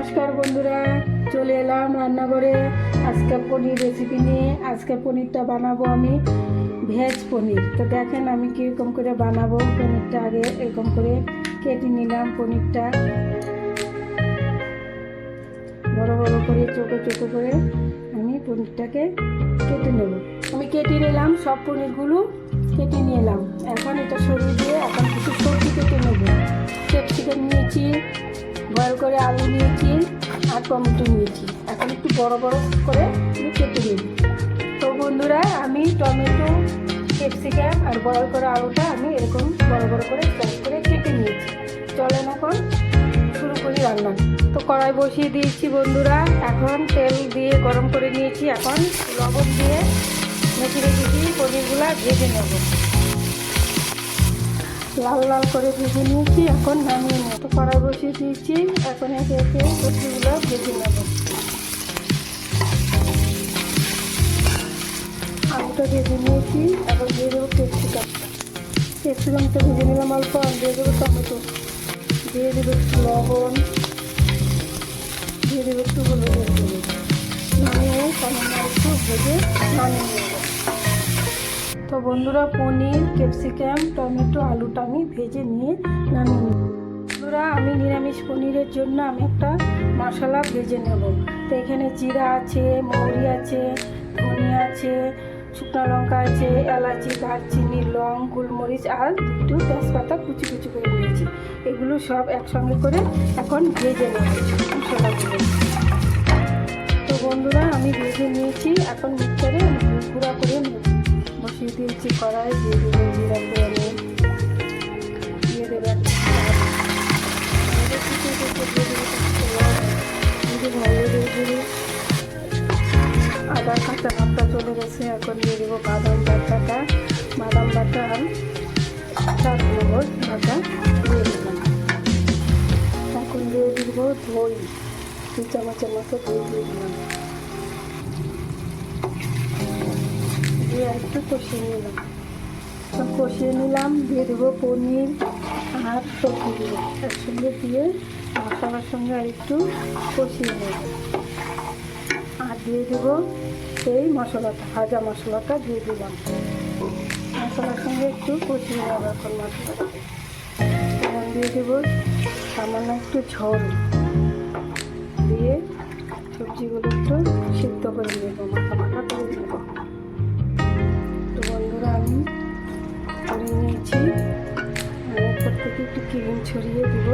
নমস্কার বন্ধুরা, চলে এলাম রান্নাঘরে আজকে পনির রেসিপি নিয়ে। আজকে পনিরটা বানাবো আমি ভেজ পনির। তো দেখেন আমি কীরকম করে বানাবো পনিরটা। আগে এরকম করে কেটে নিলাম পনিরটা, বড় বড় করে চোখো চোখো করে আমি পনিরটাকে কেটে নেব। আমি কেটে নিলাম, সব পনিরগুলো কেটে নিলাম। এখন এটা সরিয়ে দিয়ে এখন কিছু সবজি কেটে নেব। ক্যাপসিকাম নিয়েছি, বয়েল করে আলু নিয়েছি আর টমেটো নিয়েছি। এখন একটু বড় বড় করে কেটে নিই। তো বন্ধুরা, আমি টমেটো, ক্যাপসিকাম আর বয়েল করা আলুটা আমি এরকম বড় বড় করে স্লাইস করে কেটে নিয়েছি। চলেন এখন শুরু করি রান্না। তো কড়াই বসিয়ে দিয়েছি বন্ধুরা। এখন তেল দিয়ে গরম করে নিয়েছি। এখন লবণ দিয়ে মেখে রেখেছি পনিরগুলো ভেজে নেব। লাল লাল করে ভেজে নিয়েছি, এখন নামিয়ে নেব। তো কড়াই বসিয়ে দিয়েছি, এখন একে একে সবজিগুলো ভেজে নেব। আলুটা ভেজে নিয়েছি, এখন দিয়ে দেবো ক্যাপসিকামটা ভেজে নিলাম অল্প। আর দিয়ে দেবো টমেটো, দিয়ে দেবো একটু লবণ, দিয়ে দেবো একটু হলুদের গুঁড়ো, নামিয়ে সামান্য একটু ভেজে নামিয়ে নেব। তো বন্ধুরা, পনির, ক্যাপসিকাম, টমেটো, আলুটা আমি ভেজে নিয়ে নামিয়ে নেব। বন্ধুরা, আমি নিরামিষ পনিরের জন্য আমি একটা মশলা ভেজে নেব। তো এখানে জিরা আছে, মৌরি আছে, ধনিয়া আছে, শুকনো লঙ্কা আছে, এলাচি, দারচিনি, লং, গোলমরিচ আর একটু তেজপাতা কুচি কুচি করে নিয়েছি। এগুলো সব একসঙ্গে করে এখন ভেজে নেব মশলাগুলো। তো বন্ধুরা, আমি ভেজে নিয়েছি, এখন মিক্সারে গুঁড়া করে নেব। বসিয়ে দিয়েছি কড়াই, দিয়ে দেবো জিরা ফোড়নে, দিয়ে দেবেন আদা কাঁচা লঙ্কা চলে গেছে। এখন দিয়ে দেবো বাদাম বাটা আর চারমগজ বাটা দিয়ে দেবেন। এখন দিয়ে দেবো দই, 2 চামচের মতো দই দিয়ে দিলাম, দিয়ে একটু কষিয়ে নিলাম। দিয়ে দেবো পনির আর সবজিগুলো একসঙ্গে দিয়ে মশলার সঙ্গে আর একটু কষিয়ে নেব। আর দিয়ে দেবো সেই মশলাটা, ভাজা মশলাটা দিয়ে দিলাম। মশলার সঙ্গে একটু কষিয়ে নেব এখন মশলাটাকে। এখন দিয়ে দেবো সামান্য একটু ঝোল, দিয়ে সবজিগুলো একটু সিদ্ধ করে নেব, মাখা করে নেব। তো বন্ধুরা, আমি করে নিয়েছি। এরপর থেকে একটু ক্রিম ছড়িয়ে দেব।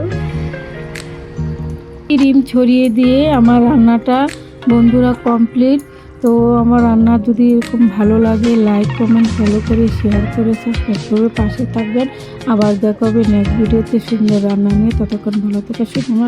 ক্রিম ছড়িয়ে দিয়ে আমার রান্নাটা বন্ধুরা কমপ্লিট। তো আমার রান্না যদি এরকম ভালো লাগে, লাইক, কমেন্ট, ফলো করে, শেয়ার করে, সাবস্ক্রাইব করে পাশে থাকবেন। আবার দেখা হবে নেক্সট ভিডিওতে সুন্দর রান্না নিয়ে। ততক্ষণ ভালো থেকে শুনুন।